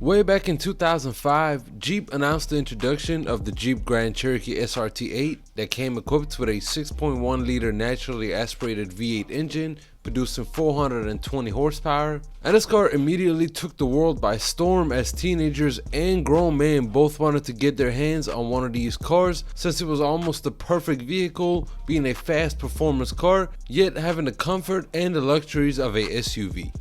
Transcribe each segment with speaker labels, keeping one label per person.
Speaker 1: Way back in 2005, Jeep announced the introduction of the Jeep Grand Cherokee SRT8 that came equipped with a 6.1 liter naturally aspirated V8 engine producing 420 horsepower, and this car immediately took the world by storm as teenagers and grown men both wanted to get their hands on one of these cars since it was almost the perfect vehicle, being a fast performance car yet having the comfort and the luxuries of a SUV.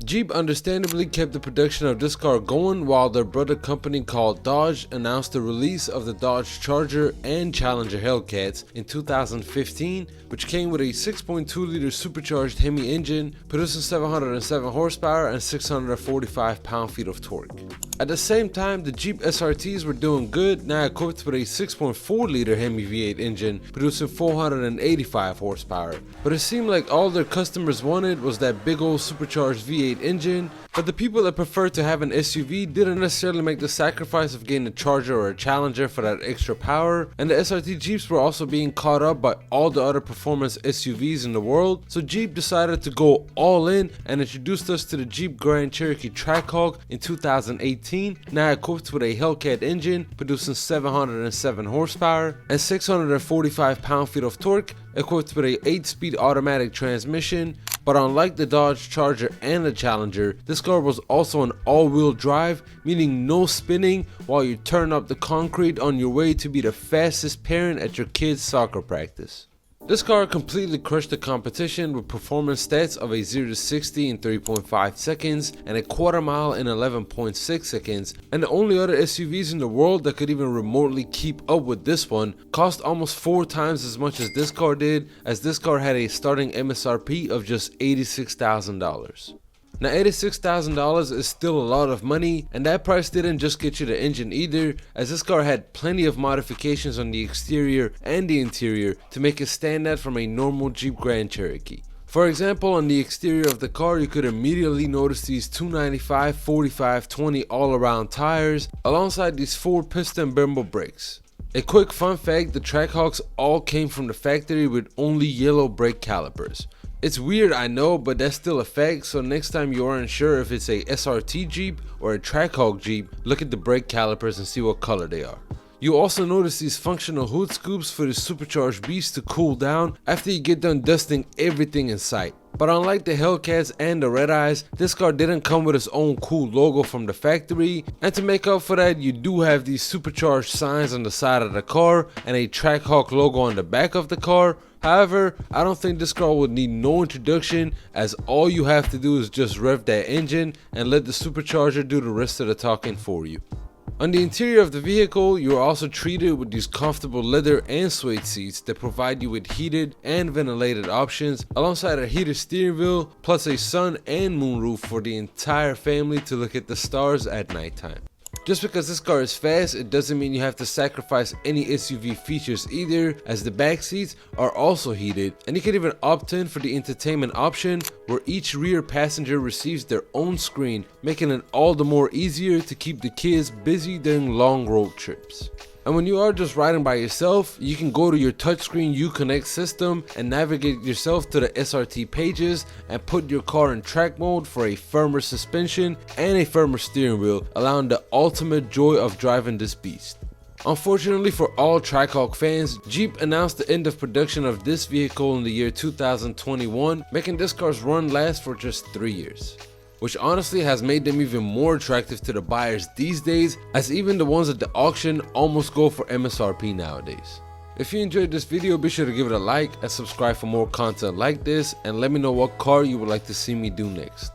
Speaker 1: Jeep understandably kept the production of this car going while their brother company called Dodge announced the release of the Dodge Charger and Challenger Hellcats in 2015, which came with a 6.2 liter supercharged Hemi engine producing 707 horsepower and 645 pound-feet of torque. At the same time, the Jeep SRTs were doing good, now equipped with a 6.4 liter Hemi V8 engine producing 485 horsepower. But it seemed like all their customers wanted was that big old supercharged V8 engine, but the people that preferred to have an SUV didn't necessarily make the sacrifice of getting a Charger or a Challenger for that extra power, and the SRT Jeeps were also being caught up by all the other performance SUVs in the world, so Jeep decided to go all in and introduced us to the Jeep Grand Cherokee TrackHawk in 2018, now equipped with a Hellcat engine producing 707 horsepower and 645 pound-feet of torque, equipped with a 8-speed automatic transmission. But unlike the Dodge Charger and the Challenger, this car was also an all-wheel drive, meaning no spinning while you turn up the concrete on your way to be the fastest parent at your kid's soccer practice. This car completely crushed the competition with performance stats of a 0 to 60 in 3.5 seconds and a quarter mile in 11.6 seconds, and the only other SUVs in the world that could even remotely keep up with this one cost almost 4 times as much as this car did, as this car had a starting MSRP of just $86,000. Now $86,000 is still a lot of money, and that price didn't just get you the engine either, as this car had plenty of modifications on the exterior and the interior to make it stand out from a normal Jeep Grand Cherokee. For example, on the exterior of the car, you could immediately notice these 295 45/20 all-around tires alongside these 4 piston Brembo brakes. A quick fun fact, the TrackHawks all came from the factory with only yellow brake calipers. It's weird, I know, but that's still a fact, so next time you aren't sure if it's a SRT Jeep or a TrackHawk Jeep, look at the brake calipers and see what color they are. You also notice these functional hood scoops for the supercharged beast to cool down after you get done dusting everything in sight. But unlike the Hellcats and the Red Eyes, this car didn't come with its own cool logo from the factory, and to make up for that, you do have these supercharged signs on the side of the car and a TrackHawk logo on the back of the car. However, I don't think this car would need no introduction, as all you have to do is just rev that engine and let the supercharger do the rest of the talking for you. On the interior of the vehicle, you are also treated with these comfortable leather and suede seats that provide you with heated and ventilated options, alongside a heated steering wheel, plus a sun and moon roof for the entire family to look at the stars at nighttime. Just because this car is fast, it doesn't mean you have to sacrifice any SUV features either, as the back seats are also heated, and you can even opt in for the entertainment option where each rear passenger receives their own screen, making it all the more easier to keep the kids busy during long road trips. And when you are just riding by yourself, you can go to your touchscreen Uconnect system and navigate yourself to the SRT pages and put your car in track mode for a firmer suspension and a firmer steering wheel, allowing the ultimate joy of driving this beast. Unfortunately for all TrackHawk fans, Jeep announced the end of production of this vehicle in the year 2021, making this car's run last for just 3 years. Which honestly has made them even more attractive to the buyers these days, as even the ones at the auction almost go for MSRP nowadays. If you enjoyed this video, be sure to give it a like and subscribe for more content like this, and let me know what car you would like to see me do next.